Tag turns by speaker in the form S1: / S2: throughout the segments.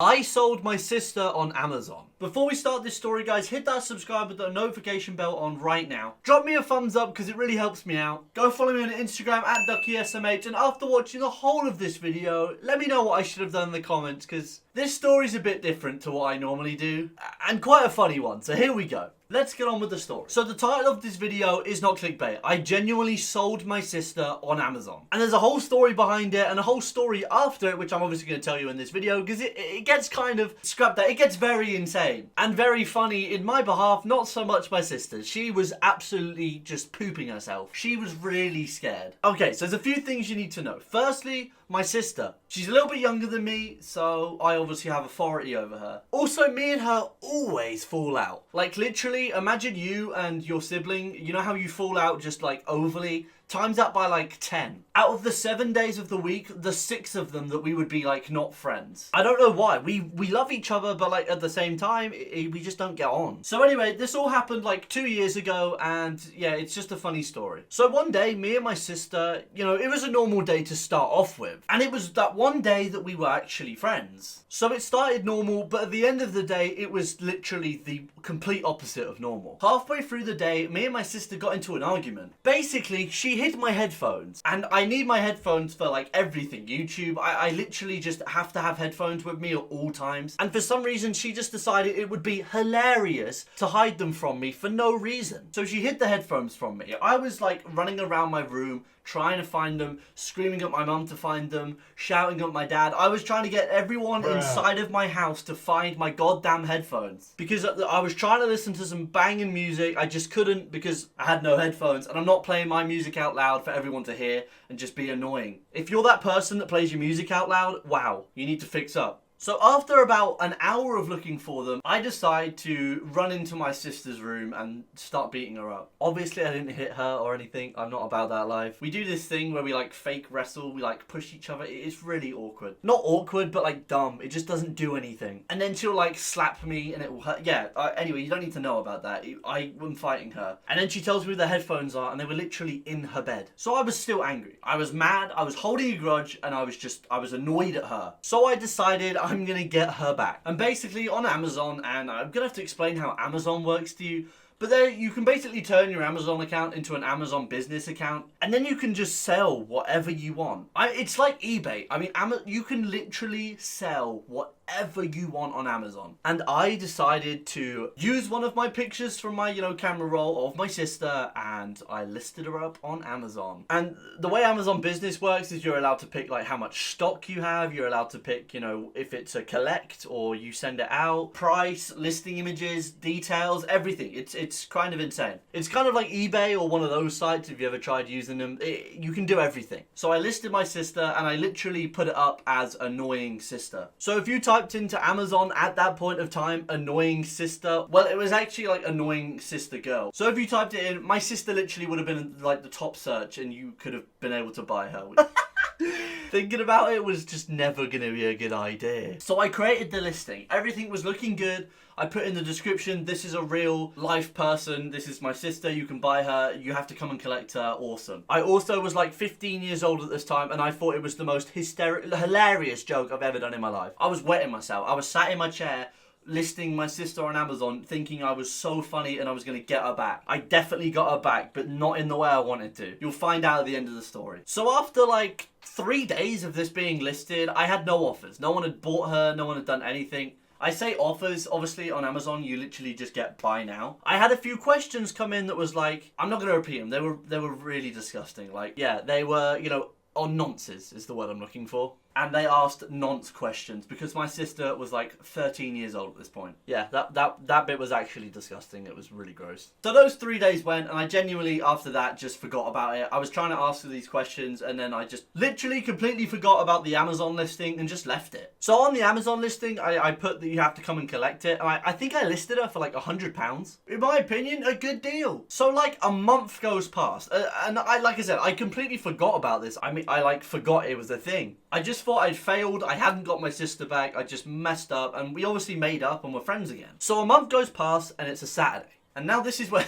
S1: I sold my sister on Amazon. Before we start this story, guys, hit that subscribe with the notification bell on right now. Drop me a thumbs up because it really helps me out. Go follow me on Instagram at Duckiesmh, and after watching the whole of this video, let me know what I should have done in the comments because this story's a bit different to what I normally do and quite a funny one. So here we go. Let's get on with the story. So the title of this video is not clickbait. I genuinely sold my sister on Amazon. And there's a whole story behind it and a whole story after it, which I'm obviously going to tell you in this video because it gets kind of scrapped that. It gets very insane and very funny in my behalf, not so much my sister. She was absolutely just pooping herself. She was really scared. Okay, so there's a few things you need to know. Firstly, my sister. She's a little bit younger than me, so I obviously have authority over her. Also, me and her always fall out. Like, literally, imagine you and your sibling, you know how you fall out just, like, overly? Times that by, like, 10. Out of the 7 days of the week, the 6 of them that we would be, like, not friends. I don't know why. We love each other, but, like, at the same time, we just don't get on. So anyway, this all happened, like, 2 years ago, and, yeah, it's just a funny story. So one day, me and my sister, you know, it was a normal day to start off with. And it was that one day that we were actually friends. So it started normal, but at the end of the day, it was literally the complete opposite of normal. Halfway through the day, me and my sister got into an argument. Basically, she hid my headphones, and I need my headphones for like everything. YouTube, I literally just have to have headphones with me at all times. And for some reason, she just decided it would be hilarious to hide them from me for no reason. So she hid the headphones from me. I was like running around my room, trying to find them, screaming at my mum to find them, shouting at my dad. I was trying to get everyone inside of my house to find my goddamn headphones. Because I was trying to listen to some banging music. I just couldn't because I had no headphones. And I'm not playing my music out loud for everyone to hear and just be annoying. If you're that person that plays your music out loud, wow, you need to fix up. So after about an hour of looking for them, I decide to run into my sister's room and start beating her up. Obviously, I didn't hit her or anything. I'm not about that life. We do this thing where we like fake wrestle. We like push each other. It's really awkward. Not awkward, but like dumb. It just doesn't do anything. And then she'll like slap me and it will hurt. Yeah, anyway, you don't need to know about that. I am fighting her. And then she tells me where the headphones are and they were literally in her bed. So I was still angry. I was mad. I was holding a grudge and I was annoyed at her. So I decided I'm gonna get her back. And basically on Amazon, and I'm gonna have to explain how Amazon works to you, but there you can basically turn your Amazon account into an Amazon business account, and then you can just sell whatever you want. It's like eBay. I mean, you can literally sell whatever you want on Amazon. And I decided to use one of my pictures from my, camera roll of my sister, and I listed her up on Amazon. And the way Amazon business works is you're allowed to pick like how much stock you have. You're allowed to pick, if it's a collect or you send it out, price, listing images, details, everything. It's kind of insane. It's kind of like eBay or one of those sites if you ever tried using them. You can do everything. So I listed my sister and I literally put it up as annoying sister. So if you typed into Amazon at that point of time, annoying sister, well, it was actually like annoying sister girl. So if you typed it in, my sister literally would have been like the top search and you could have been able to buy her. Thinking about it was just never going to be a good idea. So I created the listing. Everything was looking good. I put in the description, this is a real life person. This is my sister. You can buy her. You have to come and collect her. Awesome. I also was like 15 years old at this time and I thought it was the most hilarious joke I've ever done in my life. I was wetting myself. I was sat in my chair listing my sister on Amazon thinking I was so funny and I was going to get her back. I definitely got her back, but not in the way I wanted to. You'll find out at the end of the story. So after like 3 days of this being listed, I had no offers. No one had bought her. No one had done anything. I say offers, obviously on Amazon you literally just get buy now. I had a few questions come in that was like, I'm not going to repeat them. They were really disgusting. Like, yeah, they were, on nonces is the word I'm looking for. And they asked nonce questions because my sister was like 13 years old at this point. Yeah, that bit was actually disgusting. It was really gross. So those 3 days went and I genuinely after that just forgot about it. I was trying to ask her these questions and then I just literally completely forgot about the Amazon listing and just left it. So on the Amazon listing, I put that you have to come and collect it. And I think I listed her for like £100. In my opinion, a good deal. So like a month goes past and like I said, I completely forgot about this. I mean, I like forgot it was a thing. I just thought I'd failed, I hadn't got my sister back, I just messed up, and we obviously made up and we're friends again. So a month goes past and it's a Saturday. And now this is where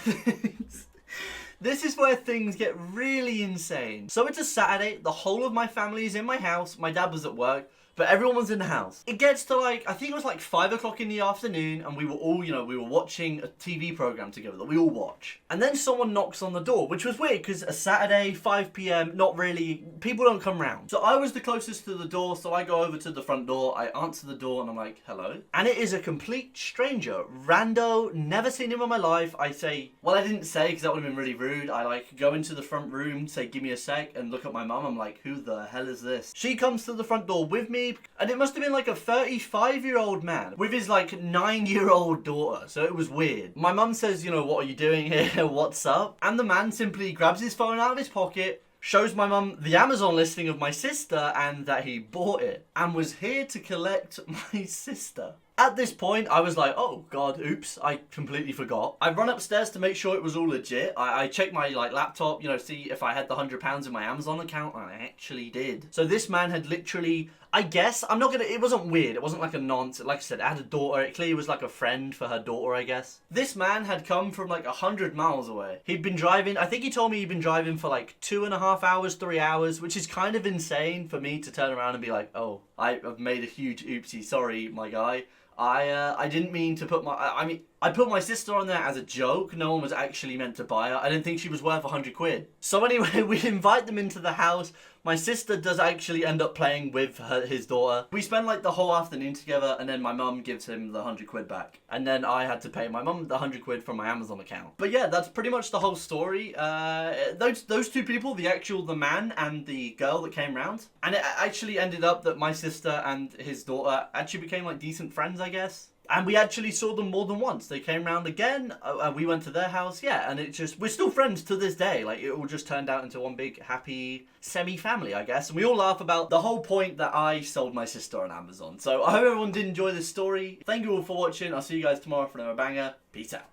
S1: things get really insane. So it's a Saturday, the whole of my family is in my house, my dad was at work, but everyone was in the house. It gets to like, I think it was like 5 o'clock in the afternoon, and we were all, you know, we were watching a TV program together that we all watch. And then someone knocks on the door, which was weird because a Saturday, 5 p.m, not really, people don't come round. So I was the closest to the door, so I go over to the front door, I answer the door, and I'm like, hello? And it is a complete stranger, rando, never seen him in my life. I say, well, I didn't say because that would have been really rude. I like go into the front room, say, give me a sec, and look at my mum. I'm like, who the hell is this? She comes to the front door with me, and it must have been like a 35-year-old man with his like 9-year-old daughter. So it was weird. My mum says, you know, what are you doing here? What's up? And the man simply grabs his phone out of his pocket, shows my mum the Amazon listing of my sister and that he bought it and was here to collect my sister. At this point, I was like, oh god, oops, I completely forgot. I run upstairs to make sure it was all legit. I checked my like laptop, you know, see if I had the £100 in my Amazon account, and I actually did. So this man had literally, I guess, I'm not gonna, it wasn't weird, it wasn't like a nonsense, like I said, I had a daughter, it clearly was like a friend for her daughter, I guess. This man had come from like 100 miles away. He'd been driving, I think he told me he'd been driving for like 2.5 hours, 3 hours, which is kind of insane for me to turn around and be like, oh, I've made a huge oopsie, sorry, my guy. I didn't mean to put my, I mean, I put my sister on there as a joke. No one was actually meant to buy her. I didn't think she was worth 100 quid. So anyway, we invite them into the house. My sister does actually end up playing with his daughter. We spend like the whole afternoon together, and then my mum gives him the 100 quid back. And then I had to pay my mum the 100 quid from my Amazon account. But yeah, that's pretty much the whole story. Those two people, the man and the girl that came round. And it actually ended up that my sister and his daughter actually became like decent friends, I guess. And we actually saw them more than once. They came round again, we went to their house, yeah, and it just, we're still friends to this day. Like, it all just turned out into one big, happy, semi-family, I guess. And we all laugh about the whole point that I sold my sister on Amazon. So I hope everyone did enjoy this story. Thank you all for watching. I'll see you guys tomorrow for another banger. Peace out.